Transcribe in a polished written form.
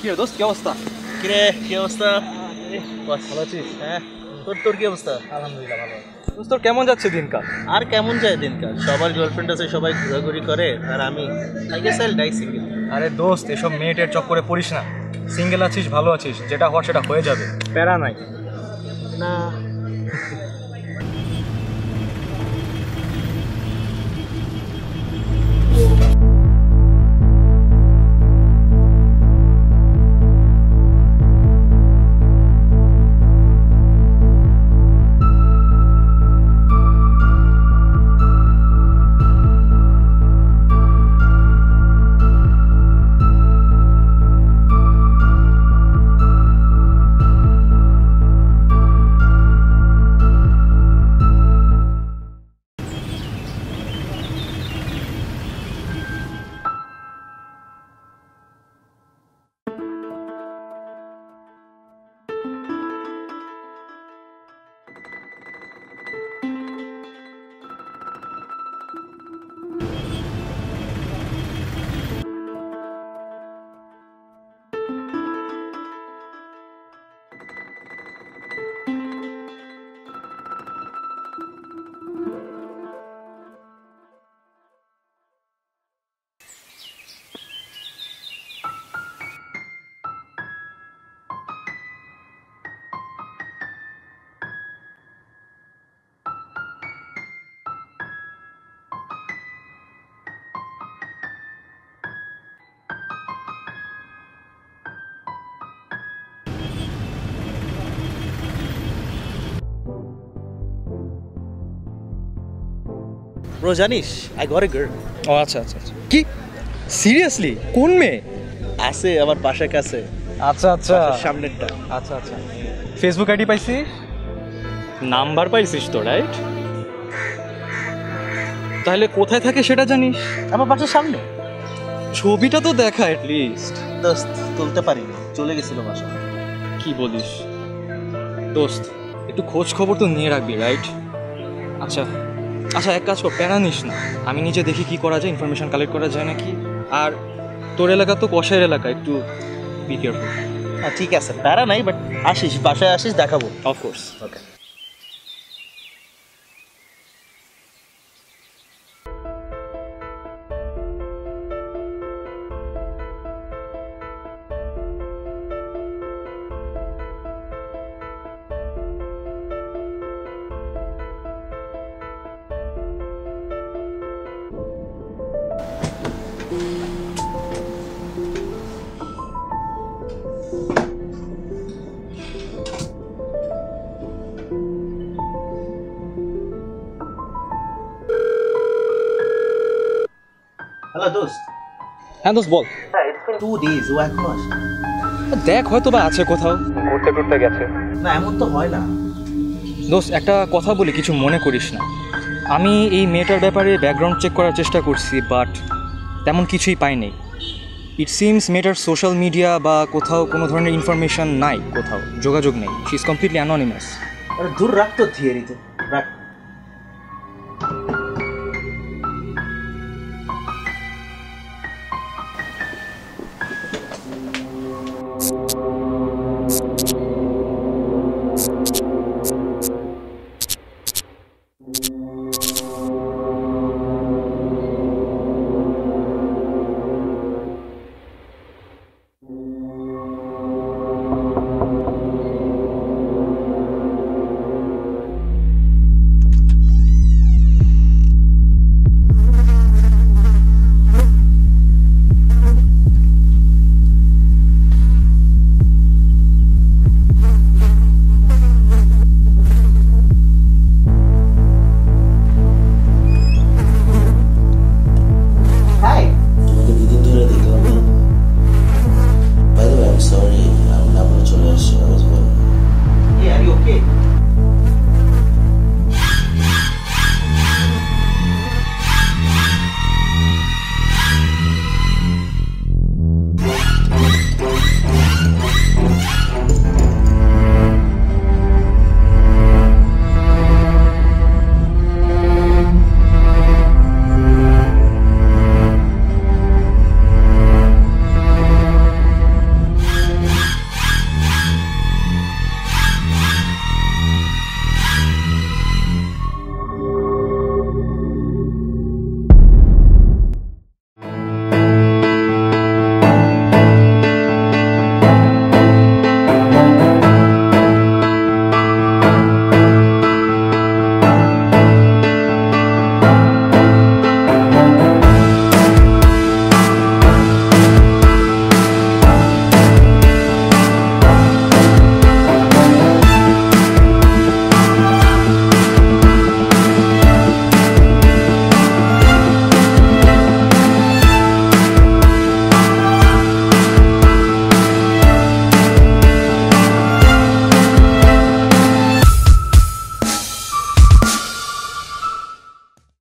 কি রে দোস্ত, কি অবস্থা? কিরে কি অবস্থা? ভালো আছিস? হ্যাঁ, তোর কি অবস্থা? আলহামদুলিল্লাহ ভালো। দোস্ত তোর কেমন যাচ্ছে দিনকাল? আর কেমন যায় দিনকাল? সবার গার্লফ্রেন্ড আছে, সবাই ঘোরাঘুরি করে, আর আমি আই গেস আইল ডাই সিঙ্গেল। আরে দোস্ত এসব মেয়েটের চক্করে পড়িস না। সিঙ্গেল আছিস, ভালো আছিস, যেটা হওয়ার সেটা হয়ে যাবে, প্যারা নাই। না ব্রো, জানিস আই গট এ গার্ল। ও আচ্ছা আচ্ছা আচ্ছা। কি সিরিয়াসলি? কোন মেয়ে? আছে আমার বাসার কাছে, আচ্ছা আচ্ছা, সামনেরটা। আচ্ছা আচ্ছা। ফেসবুক আইডি পাইছিস? নাম্বার পাইছিস তো, রাইট? তাহলে কোথায় থাকে সেটা জানিস? আমার বাসার সামনে। ছবিটা তো দেখা অ্যাটলিস্ট। দোস্ত তুলতে পারিনি, চলে গেছিল বাসা। কি বলিস দোস্ত, একটু খোঁজ খবর তো নিয়ে রাখবি, রাইট? আচ্ছা আচ্ছা, এক কাজ কর, প্যারা নিস না, আমি নিজে দেখি কি করা যায়, ইনফরমেশন কালেক্ট করা যায় নাকি। আর তোর এলাকা তো কষাইয়ের এলাকা, একটু বি কেয়ারফুল। হ্যাঁ ঠিক আছে, প্যারা নাই, বাট আসিস, বাসায় আসিস, দেখাবো। অফকোর্স। ওকে। হ্যালো দোস্ত। হ্যাঁ দোস্ত বল। হ্যাঁ, ইটস বিন 2 days, ও এখনো আসে। দেখ হয়তো বা আছে কোথাও, ঘুরতে টুরতে গেছে। না এমন তো হয় না। দোস্ত একটা কথা বলি, কিছু মনে করিস না। আমি এই মেয়েটার ব্যাপারে ব্যাকগ্রাউন্ড চেক করার চেষ্টা করছি, বাট তেমন কিছুই পাইনি। ইট সিমস মেয়েটার সোশ্যাল মিডিয়া বা কোথাও কোনো ধরনের ইনফরমেশন নাই, কোথাও যোগাযোগ নেই। She is completely anonymous. আরে দূর রাখ তো থিয়েরিতে, রাখ।